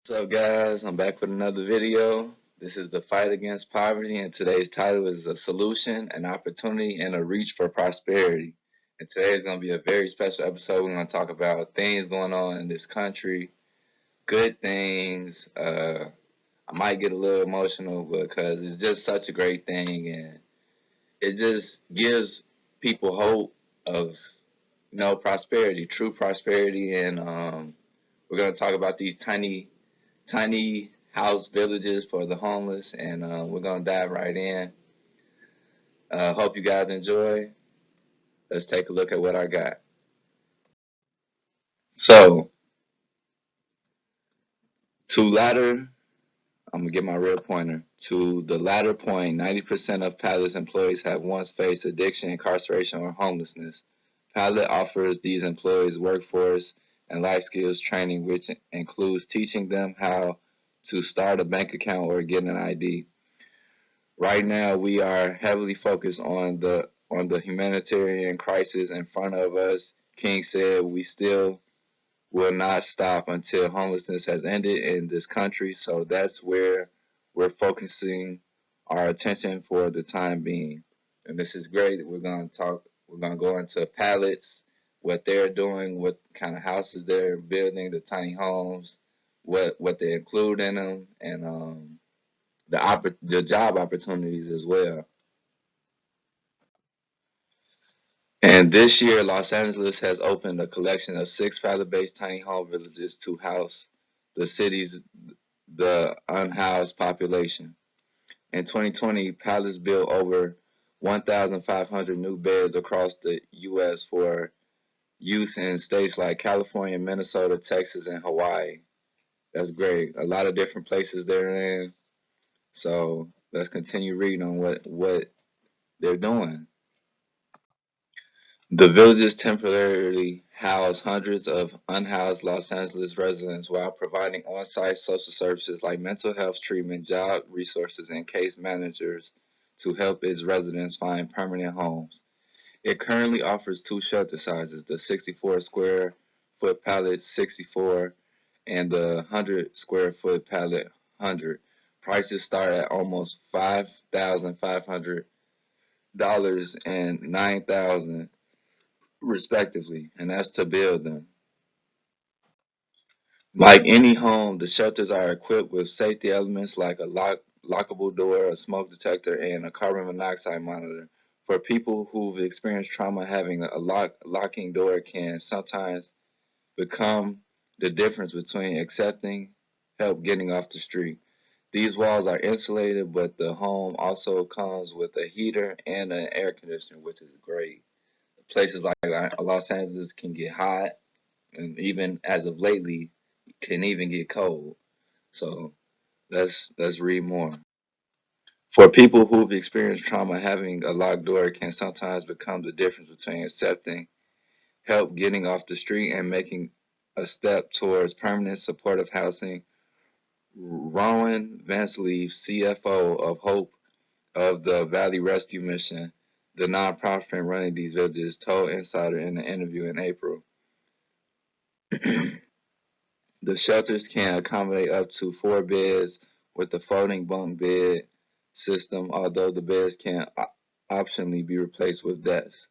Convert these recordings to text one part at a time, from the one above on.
What's up, guys? I'm back with another video. This is the fight against poverty, and today's title is a solution, an opportunity, and a reach for prosperity. And today is going to be a very special episode. We're going to talk about things going on in this country, good things. I might get a little emotional because it's just such a great thing, and it just gives people hope of prosperity, true prosperity, and we're going to talk about these tiny house villages for the homeless, and we're gonna dive right in. Hope you guys enjoy. Let's take a look at what I got. So, to latter, I'm gonna get my real pointer. To the latter point, 90% of Pallet's employees have once faced addiction, incarceration, or homelessness. Pallet offers these employees workforce and life skills training, which includes teaching them how to start a bank account or get an ID. Right now, we are heavily focused on the humanitarian crisis in front of us. King said we still will not stop until homelessness has ended in this country. So that's where we're focusing our attention for the time being. And this is great. We're going to go into pallets, what they're doing, what kind of houses they're building, the tiny homes, what they include in them, and the job opportunities as well. And this year, Los Angeles has opened a collection of six pallet-based tiny home villages to house the city's the unhoused population. In 2020, Palace built over 1,500 new beds across the U.S. for use in states like California, Minnesota, Texas, and Hawaii. That's great. A lot of different places they're in. So let's continue reading on what they're doing. The villages temporarily house hundreds of unhoused Los Angeles residents while providing on-site social services like mental health treatment, job resources, and case managers to help its residents find permanent homes. It currently offers two shelter sizes, the 64 square foot pallet 64 and the 100 square foot pallet 100. Prices start at almost $5,500 and $9,000 respectively, and that's to build them. Like any home, the shelters are equipped with safety elements like a lockable door, a smoke detector, and a carbon monoxide monitor. For people who've experienced trauma, having a locking door can sometimes become the difference between accepting help getting off the street. These walls are insulated, but the home also comes with a heater and an air conditioner, which is great. Places like Los Angeles can get hot, and even as of lately, can even get cold. So let's read more. For people who've experienced trauma, having a locked door can sometimes become the difference between accepting help getting off the street and making a step towards permanent supportive housing. Rowan Vansleeve, CFO of Hope of the Valley Rescue Mission, the nonprofit running these villages, told Insider in an interview in April. The shelters can accommodate up to four beds with the folding bunk bed system, although the beds can optionally be replaced with desks.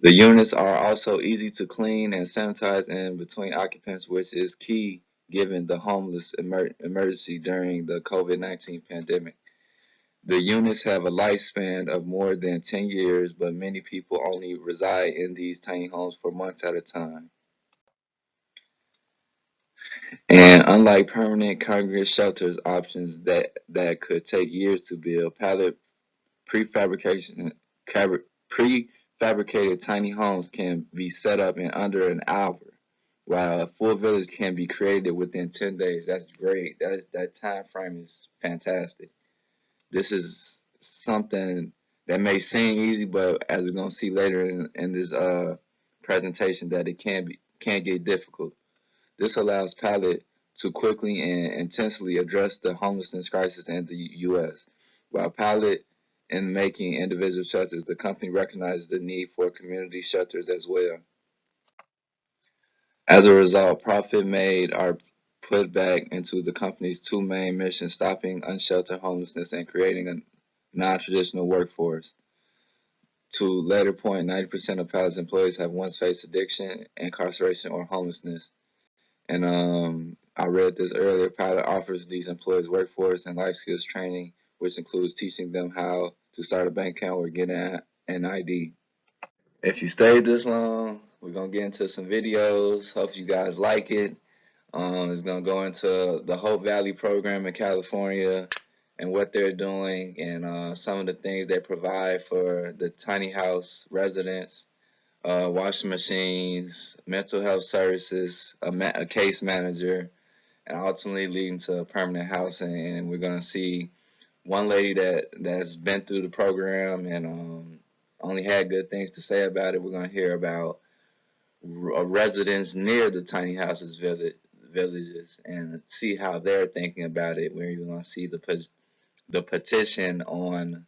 The units are also easy to clean and sanitize in between occupants, which is key given the homeless emergency during the COVID-19 pandemic. The units have a lifespan of more than 10 years, but many people only reside in these tiny homes for months at a time. And unlike permanent congregate shelters options that could take years to build, pallet prefabrication prefabricated tiny homes can be set up in under an hour, while a full village can be created within 10 days. That's great. That time frame is fantastic. This is something that may seem easy, but as we're gonna see later in this presentation, that it can get difficult. This allows Pallet to quickly and intensely address the homelessness crisis in the U.S. While Pallet in making individual shelters, the company recognizes the need for community shelters as well. As a result, profit made are put back into the company's two main missions: stopping unsheltered homelessness and creating a non-traditional workforce. To later point, 90% of Pilot's employees have once faced addiction, incarceration, or homelessness. And I read this earlier. Pilot offers these employees workforce and life skills training, which includes teaching them how to start a bank account or get an ID. If you stayed this long, we're gonna get into some videos. Hope you guys like it. It's gonna go into the Hope Valley program in California and what they're doing and some of the things they provide for the tiny house residents, washing machines, mental health services, a case manager, and ultimately leading to permanent housing. And we're gonna see one lady that's been through the program and only had good things to say about it. We're gonna hear about residents near the tiny houses villages and see how they're thinking about it. We're even gonna see the petition on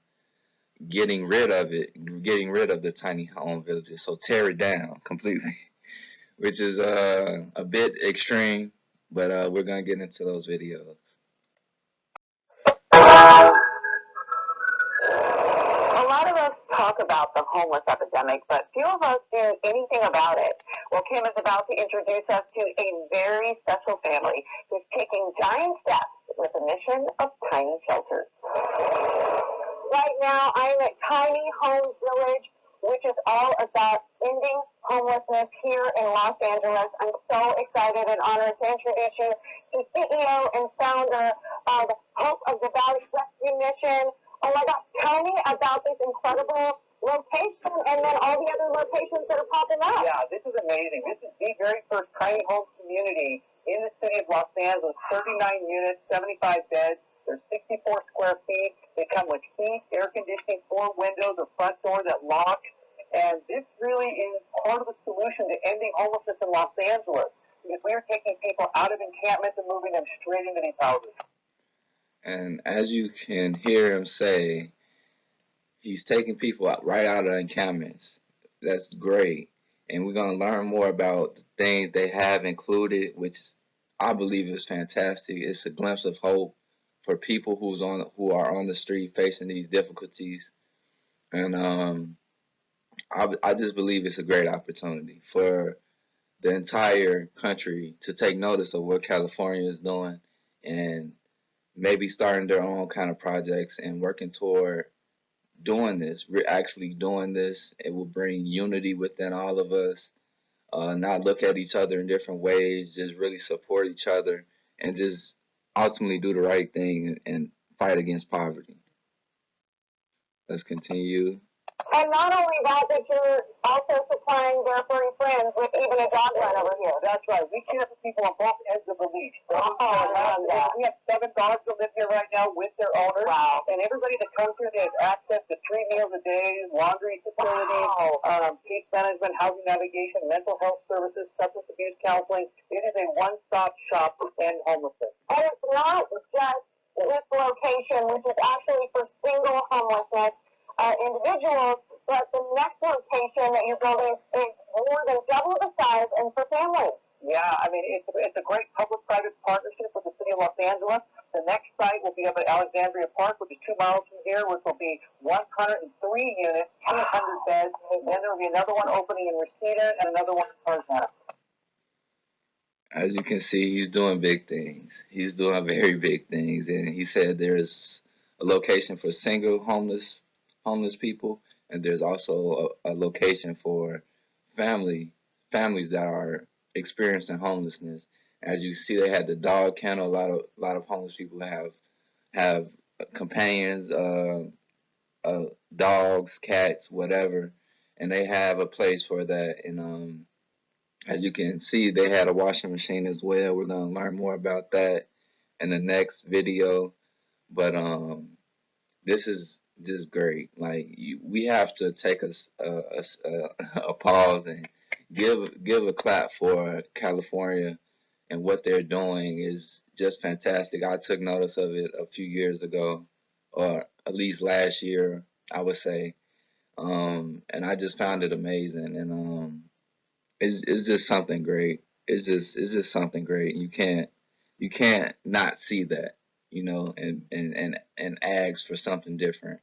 getting rid of it, getting rid of the tiny home villages. So tear it down completely, which is a bit extreme, but we're gonna get into those videos. A lot of us talk about the homeless epidemic, but few of us do anything about it. Well, Kim is about to introduce us to a very special family who's taking giant steps with the mission of tiny shelters. Right now, I'm at Tiny Homes Village, which is all about ending homelessness here in Los Angeles. I'm so excited and honored to introduce you to CEO and founder of Hope of the Valley Rescue Mission. Oh my gosh, tell me about this incredible location and then all the other locations that are popping up. Yeah, this is amazing. This is the very first tiny home community in the city of Los Angeles. 39 units, 75 beds. They're 64 square feet. They come with heat, air conditioning, 4 windows, a front door that locks. And this really is part of the solution to ending homelessness in Los Angeles, because we are taking people out of encampments and moving them straight into these houses. And as you can hear him say, he's taking people right out of encampments. That's great. And we're going to learn more about the things they have included, which I believe is fantastic. It's a glimpse of hope for people who are on the street facing these difficulties. And I just believe it's a great opportunity for the entire country to take notice of what California is doing and maybe starting their own kind of projects and working toward doing this. We're actually doing this. It will bring unity within all of us. Not look at each other in different ways. Just really support each other and just ultimately do the right thing and fight against poverty. Let's continue. And not only that, but you're also supplying their furry friends with even a dog run over here. That's right. We care for people on both ends of the leash. I love that. We have 7 dogs that live here right now with their owners. Wow. And everybody that comes here, they have access to 3 meals a day, laundry facilities, case management, housing navigation, mental health services, substance abuse counseling. It is a one-stop shop to end homelessness. And it's not just this location, which is actually for single homelessness individuals, but the next location that you're building is more than double the size and for families. Yeah, I mean, it's a great public-private partnership with the city of Los Angeles. The next site will be up at Alexandria Park, which is 2 miles from here, which will be 103 units, 200 beds. And then there will be another one opening in Reseda and another one in Tarzana. As you can see, he's doing big things. He's doing very big things, and he said there's a location for single homeless people, and there's also a location for families that are experiencing homelessness. As you see, they had the dog kennel. A lot of homeless people have companions, dogs, cats, whatever, and they have a place for that. And as you can see, they had a washing machine as well. We're gonna learn more about that in the next video. But this is just great. Like we have to take a pause and give a clap for California and what they're doing is just fantastic. I took notice of it a few years ago, or at least last year, I would say, and I just found it amazing, and it's just something great. it's just something great. You can't not see that, and ask for something different.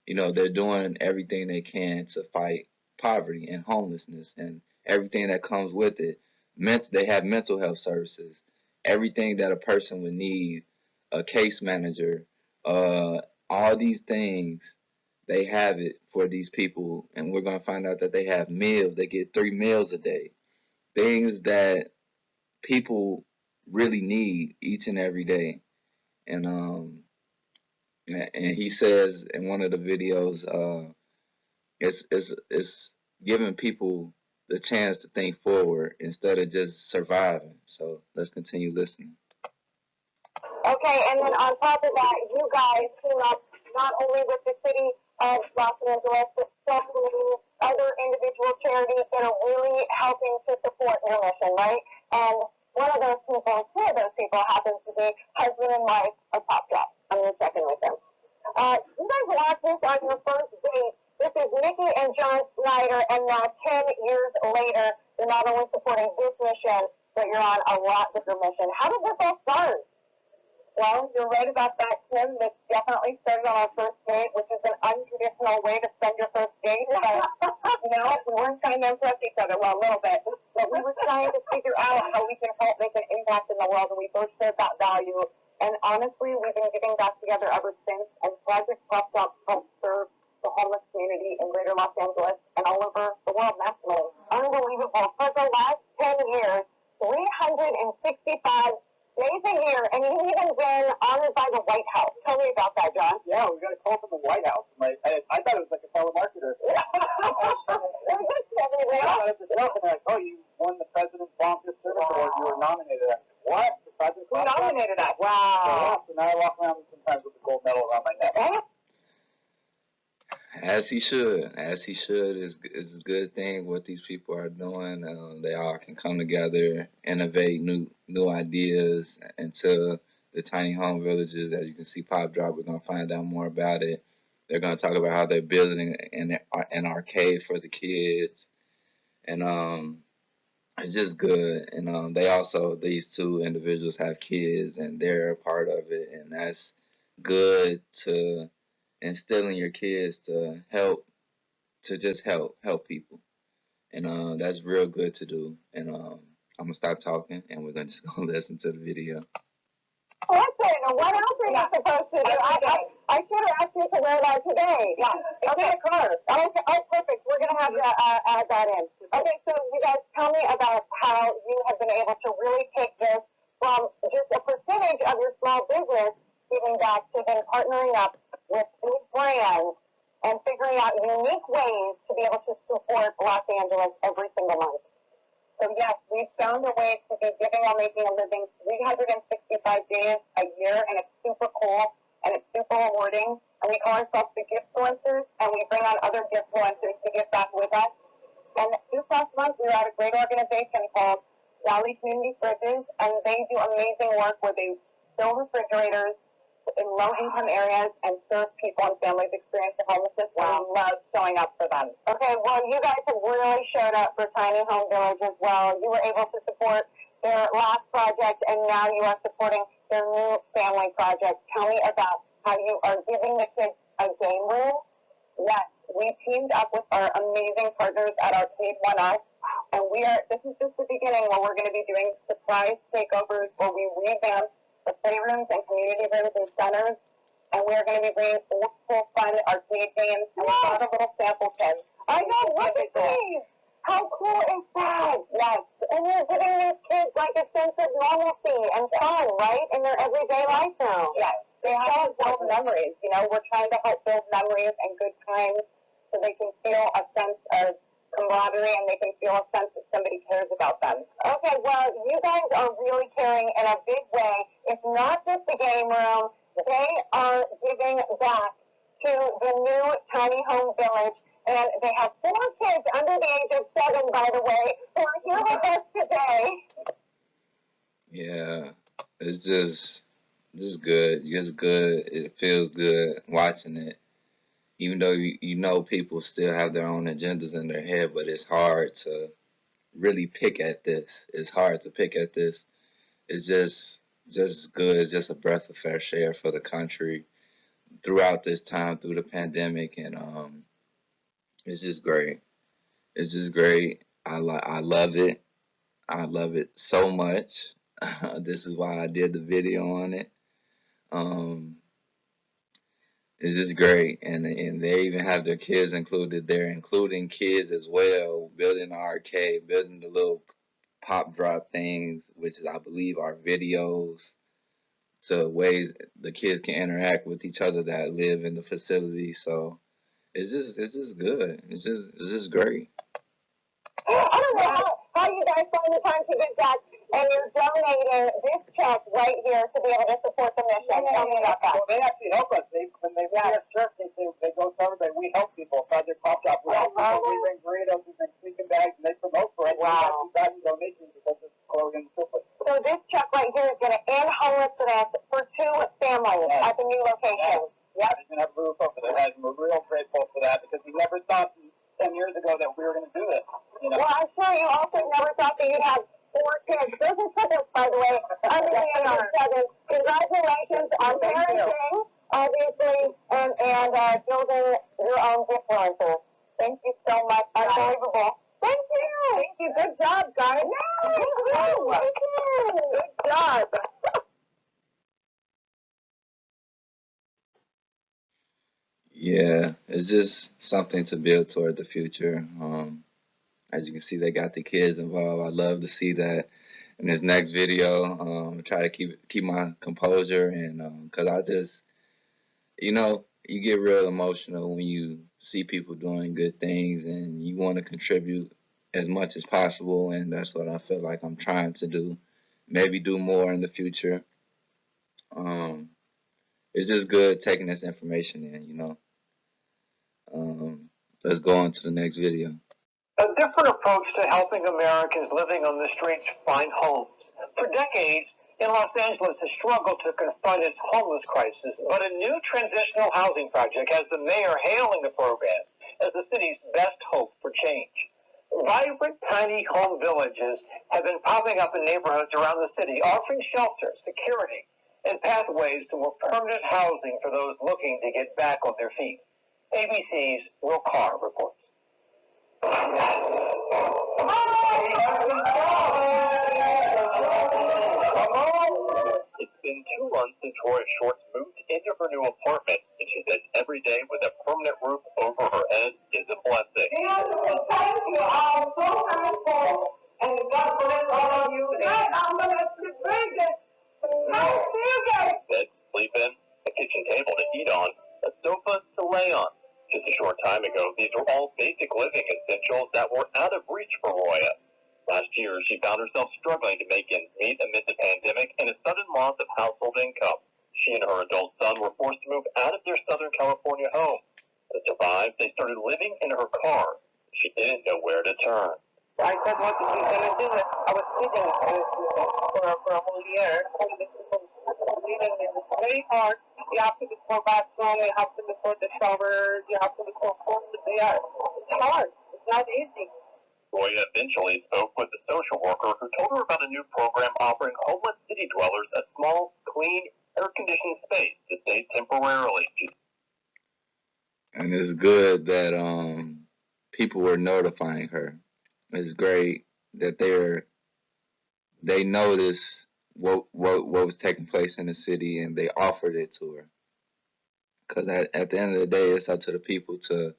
They're doing everything they can to fight poverty and homelessness and everything that comes with it. They have mental health services, everything that a person would need, a case manager, uh, all these things. They have it for these people, and we're gonna find out that they have meals. They get 3 meals a day, things that people really need each and every day. And and he says in one of the videos, it's giving people the chance to think forward instead of just surviving. So let's continue listening. Okay, and then on top of that, you guys team up not only with the city of Los Angeles, but so many other individual charities that are really helping to support your mission, right? And one of those people, two of those people happens to be husband and wife of Pop Drop. I'm going to check in with them. You guys watch this on your first date. This is Nikki and John Snyder, and now 10 years later, you're not only supporting this mission, but you're on a lot bigger mission. How did this all start? Well, you're right about that, Kim. This definitely started on our first date, which is an untraditional way to spend your first date. But, we weren't trying to impress each other, well, a little bit. But we were trying to figure out how we can help make an impact in the world, and we both shared that value. And honestly, we've been getting back together ever since, and Project Pop Drop helps serve the homeless community in greater Los Angeles and all over the world nationally. Unbelievable. For the last 10 years, 365 days a year, and you've even been honored by the White House. Tell me about that, John. Yeah, we got a call from the White House. I thought it was like a telemarketer. Yeah. And they're like, oh, you won the President's Volunteer Service Award. You were nominated. What? The President? Who nominated us? So, Wow. so now I walk around sometimes with a gold medal around my neck. As he should, is a good thing what these people are doing. They all can come together, innovate new ideas into the tiny home villages. As you can see, Pop Drop. We're gonna find out more about it. They're gonna talk about how they're building an arcade for the kids, and it's just good. And these two individuals have kids, and they're a part of it, and that's good to instill in your kids to just help people, and that's real good to do. And I'm gonna stop talking, and we're gonna just go listen to the video. Listen, what else are you supposed to do? I should have asked you to wear that today. Yeah. Okay, car. Okay, oh, perfect. We're going to have to add that in. Okay, so you guys tell me about how you have been able to really take this from just a percentage of your small business giving back to then partnering up with big brands and figuring out unique ways to be able to support Los Angeles every single month. So yes, we've found a way to be giving while making a living 365 days a year, and it's super cool and it's super rewarding. And we call ourselves the Giftfluencers, and we bring on other Giftfluencers to give back with us. And this last month, we were at a great organization called Valley Community Fridges, and they do amazing work where they fill refrigerators in low-income areas and serve people and families experiencing homelessness. Wow. We love showing up for them. Okay, well, you guys have really showed up for Tiny Home Village as well. You were able to support their last project, and now you are supporting their new family project. Tell me about how you are giving the kids a game room. Yes, we teamed up with our amazing partners at Arcade One Us, and this is just the beginning where we're going to be doing surprise takeovers where we revamp the playrooms and community rooms and centers, and we're going to be bringing old school fun arcade games, and we got a little sample kit. I know, look at these! How cool is that? Yes, and you're giving these kids like a sense of normalcy and fun, right, in their everyday life now. Yes, they have to build memories, we're trying to help build memories and good times so they can feel a sense of camaraderie and they can feel a sense that somebody cares about them. Okay, well, you guys are really caring in a big way. It's not just the game room. They are giving back to the new Tiny Home Village, and they have 4 kids under the age of 7, by the way, who are here with us today. Yeah, it's just good. Just good. It feels good watching it. Even though people still have their own agendas in their head, but it's hard to really pick at this. It's hard to pick at this. It's just good. It's just a breath of fresh air for the country throughout this time through the pandemic, and it's just great. It's just great. I love it. I love it so much. This is why I did the video on it. Um, it's just great, and they even have their kids included there, including kids as well, building the arcade, building the little pop drop things, which is, I believe, are videos to ways the kids can interact with each other that live in the facility. So it's just good. It's just great. I don't know how you guys find the time to give back, and you're donating this check right here to be able to support the mission. Tell me about that. Well, they actually help us. When they see us church, they go tell everybody we help people. Project Pop Shop. We bring burritos, we bring sleeping bags, and they promote for it. Wow. We got donations because it's clothing and so forth. So this check right here is going to end homelessness for 2 families at the new location. Yep. We're going to have a roof over their heads, and we're real grateful for that because we never thought 10 years ago that we were going to do this. You know? Well, I'm sure you also never thought that you'd have 4 kids. Those are triplets, by the way, under the age of 7. Congratulations on parenting, obviously, and building your own influences. Thank you so much. Unbelievable. Thank you. Thank you. Good job, guys. No, thank you. Thank you. Good job. Yeah, it's just something to build toward the future. As you can see, they got the kids involved. I love to see that in this next video. Try to keep my composure, and because I just, you get real emotional when you see people doing good things, and you want to contribute as much as possible, and that's what I feel like I'm trying to do. Maybe do more in the future. Um, it's just good taking this information in. Um, let's go on to the next video. A different approach to helping Americans living on the streets find homes. For decades, in Los Angeles has struggled to confront its homeless crisis, but a new transitional housing project has the mayor hailing the program as the city's best hope for change. Vibrant tiny home villages have been popping up in neighborhoods around the city, offering shelter, security, and pathways to more permanent housing for those looking to get back on their feet. ABC's Will Carr reports. It's been 2 months since Roya Shorts moved into her new apartment, and she says every day with a permanent roof over her head is a blessing. Thank you. I'm so thankful, and God bless all of you. I'm going to sleep very good. Nice to you guys. Bed to sleep in, a kitchen table to eat on, a sofa to lay on. Just a short time ago, these were all basic living essentials that were out of reach for Roya. Last year, she found herself struggling to make ends meet amid the pandemic and a sudden loss of household income. She and her adult son were forced to move out of their Southern California home. To survive, they started living in her car. She didn't know where to turn. I said, what is she going to do? I was sitting for a whole year, living in it's very hard. You have to look for bathroom, you have to look for the showers, you have to look for food. It's hard. It's not easy. Roya eventually spoke with a social worker who told her about a new program offering homeless city dwellers a small, clean, air-conditioned space to stay temporarily. And it's good that people were notifying her. It's great that they noticed what was taking place in the city and they offered it to her. Because at the end of the day, it's up to the people to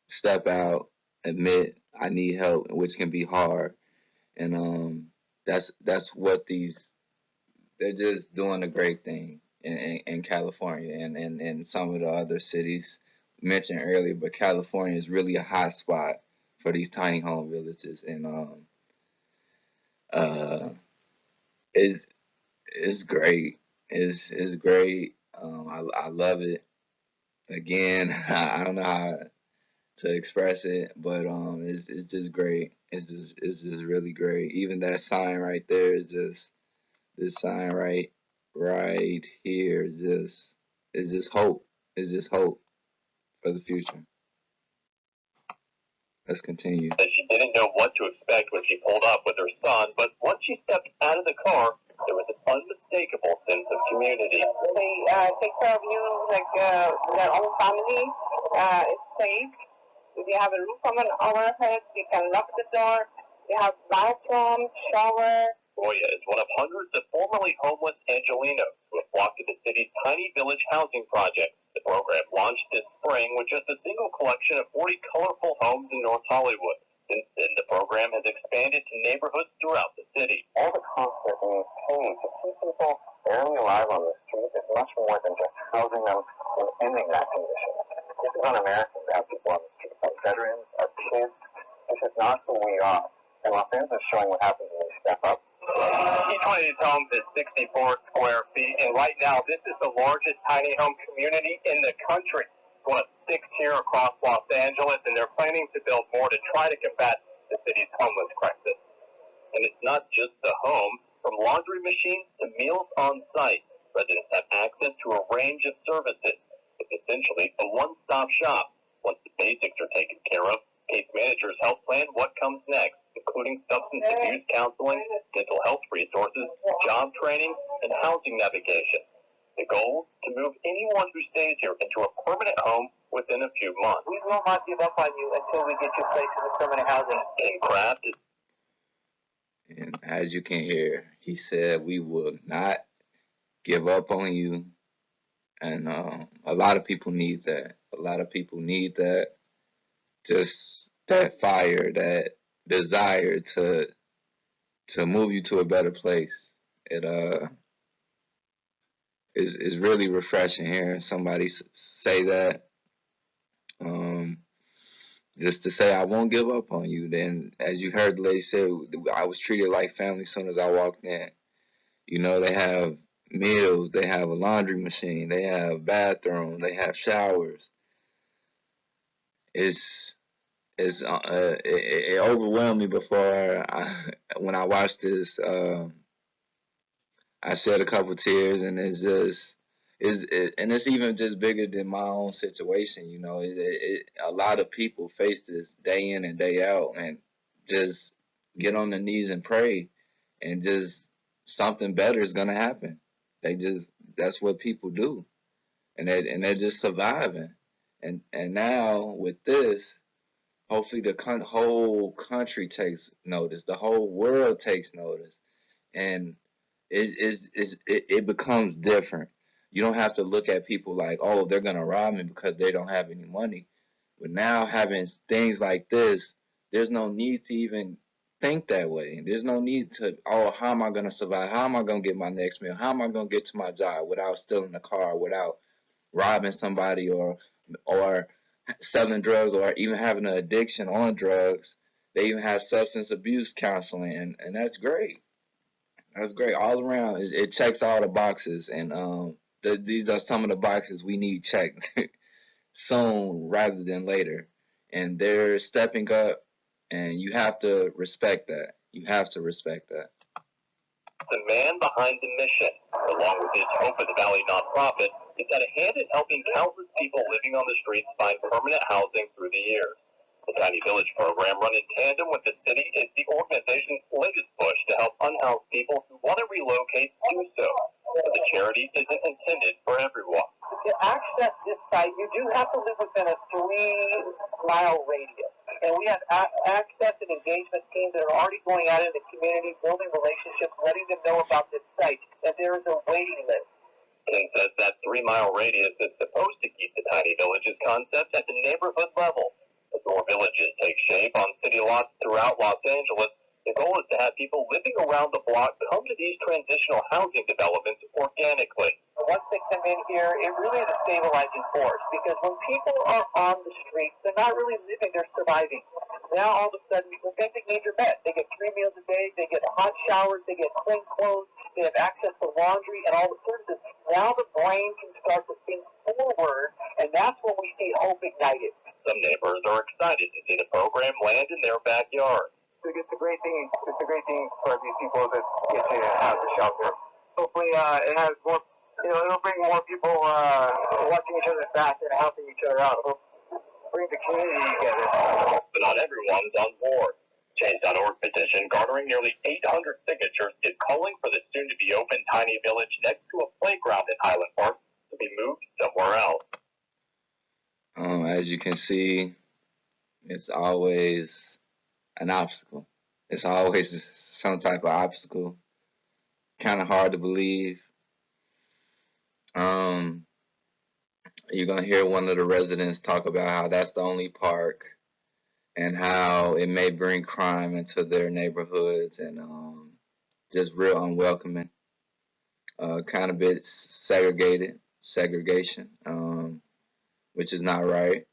step out, admit I need help, which can be hard. And that's what they're just doing a great thing in California and some of the other cities mentioned earlier. But California is really a hot spot for these tiny home villages, and uh, it's it's great. It's great. I love it. Again, I don't know how to express it, but it's just great. It's just really great. Even that sign right there is just this sign right here is just hope. It's just hope for the future. Let's continue. She didn't know what to expect when she pulled up with her son, but once she stepped out of the car, there was an unmistakable sense of community. They take care of you like their own family. It's safe. They have a roof over their heads. You can lock the door. They have bathroom, shower. Goya is one of hundreds of formerly homeless Angelenos who have flocked to the city's tiny village housing projects. The program launched this spring with just a single collection of 40 colorful homes in North Hollywood. Since then, the program has expanded to neighborhoods throughout the city. All the costs that we pay to keep people barely alive on the street is much more than just housing them and ending that condition. This is un-American to have people on the street, our veterans, our kids. This is not who we are. And Los Angeles is showing what happens when we step up. Each one of these homes is 64 square feet, and right now this is the largest tiny home community in the country. It's one of 6 here across Los Angeles, and they're planning to build more to try to combat the city's homeless crisis. And it's not just the homes. From laundry machines to meals on site, residents have access to a range of services. It's essentially a one-stop shop. Once the basics are taken care of, case managers help plan what comes next, including substance abuse counseling, mental health resources, job training, and housing navigation. The goal? To move anyone who stays here into a permanent home within a few months. We will not give up on you until we get you placed in the permanent housing. And Kraft is... And as you can hear, he said, we will not give up on you. And a lot of people need that. A lot of people need that. Just that fire, that desire to move you to a better place. It is really refreshing hearing somebody say that. Just to say I won't give up on you. Then, as you heard the lady say, I was treated like family as soon as I walked in. You know, they have meals, they have a laundry machine, they have bathroom, they have showers. It overwhelmed me before when I watched this. I shed a couple tears, and and it's even just bigger than my own situation. You know, a lot of people face this day in and day out, and just get on their knees and pray, and just something better is gonna happen. That's what people do, and they're just surviving. And now with this, hopefully the whole country takes notice, the whole world takes notice, and it becomes different. You don't have to look at people like, oh, they're gonna rob me because they don't have any money. But now having things like this, there's no need to even think that way. There's no need to, oh, how am I gonna survive? How am I gonna get my next meal? How am I gonna get to my job without stealing a car, without robbing somebody, or selling drugs, or even having an addiction on drugs? They even have substance abuse counseling, and that's great. That's great all around. It checks all the boxes, and these are some of the boxes we need checked soon rather than later. And they're stepping up, and you have to respect that. You have to respect that. The man behind the mission, along with his Hope of the Valley nonprofit, has had a hand in helping countless people living on the streets find permanent housing through the years. The Tiny Village program, run in tandem with the city, is the organization's latest push to help unhoused people who want to relocate do so. But the charity isn't intended for everyone. To access this site, you do have to live within a 3-mile radius. And we have access and engagement teams that are already going out in the community, building relationships, letting them know about this site, that there is a waiting list. King says that 3-mile radius is supposed to keep the Tiny Villages concept at the neighborhood level. As more villages take shape on city lots throughout Los Angeles, the goal is to have people living around the block come to these transitional housing developments organically. Once they come in here, it really is a stabilizing force, because when people are on the streets, they're not really living, they're surviving. Now all of a sudden, people think they need your bed. They get 3 meals a day, they get hot showers, they get clean clothes, they have access to laundry and all the services. Now the brain can start to think forward, and that's when we see hope ignited. Some neighbors are excited to see the program land in their backyards. It's a great thing. It's a great thing for these people that get to have the shelter. Hopefully, it has more. It'll bring more people watching each other's back and helping each other out. bring the community together. But not everyone's on board. Change.org petition garnering nearly 800 signatures is calling for the soon-to-be-open tiny village next to a playground in Highland Park to be moved somewhere else. As you can see, it's always an obstacle. It's always some type of obstacle. Kind of hard to believe. You're going to hear one of the residents talk about how that's the only park and how it may bring crime into their neighborhoods and just real unwelcoming. Kind of bit segregation, which is not right.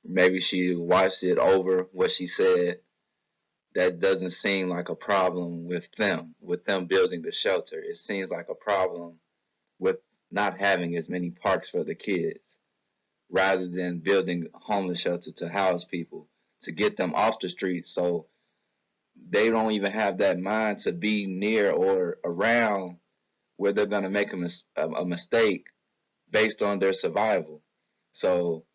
Maybe she watched it over what she said. That doesn't seem like a problem with them building the shelter. It seems like a problem with not having as many parks for the kids, rather than building homeless shelter to house people, to get them off the street so they don't even have that mind to be near or around where they're going to make a mistake based on their survival. So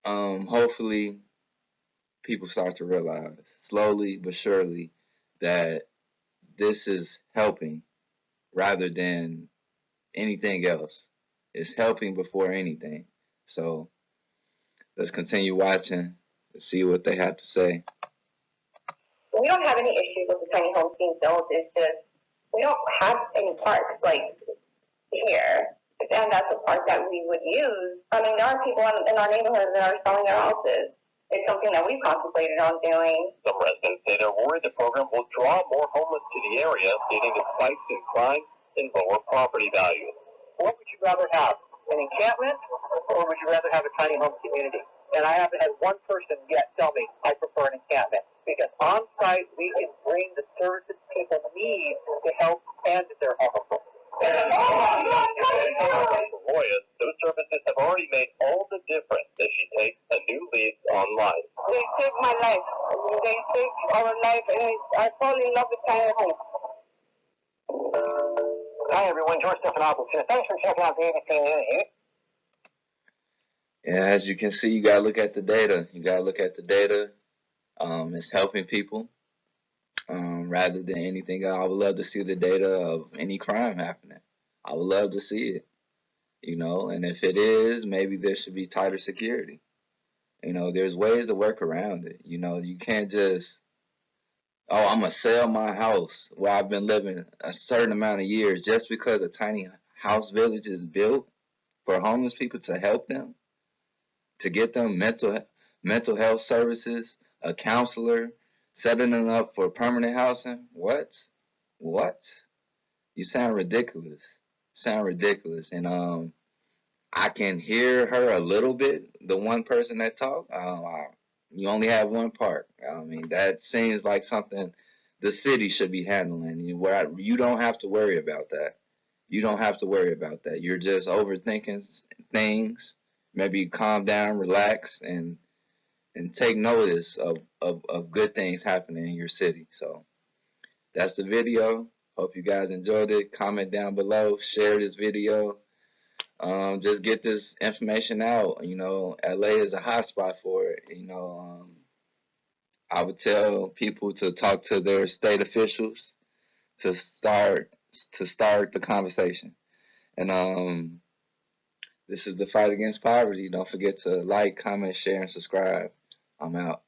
hopefully people start to realize slowly but surely that this is helping rather than anything else. It's helping before anything. So let's continue watching and see what they have to say. We don't have any issues with the tiny homes being built. It's just we don't have any parks like here, and that's a park that we would use. I mean, there are people in our neighborhood that are selling their houses. It's something that we've contemplated on doing. Some residents say they're worried the program will draw more homeless to the area, leading to spikes in crime and lower property values. What would you rather have, an encampment, or would you rather have a tiny home community? And I haven't had one person yet tell me I prefer an encampment, because on site we can bring the services people need to help end their homelessness. For Roya, those services have already made all the difference as she takes a new lease on life. They saved my life. They saved our life, and I fall in love with tiny homes. Hi everyone, George Stephanopoulos here. Thanks for checking out the ABC News. Yeah, as you can see, you gotta look at the data. It's helping people rather than anything else. I would love to see the data of any crime happening. I would love to see it, and if it is, maybe there should be tighter security. There's ways to work around it. You can't just, oh, I'm going to sell my house where I've been living a certain amount of years just because a tiny house village is built for homeless people to help them, to get them mental health services, a counselor, setting them up for permanent housing. What? You sound ridiculous. And I can hear her a little bit, the one person that talked. You only have one park. I mean, that seems like something the city should be handling. You don't have to worry about that. You're just overthinking things. Maybe calm down, relax, and take notice of good things happening in your city. So that's the video. Hope you guys enjoyed it. Comment down below. Share this video. Just get this information out. LA is a hot spot for it. I would tell people to talk to their state officials to start the conversation. And this is the fight against poverty. Don't forget to like, comment, share, and subscribe. I'm out.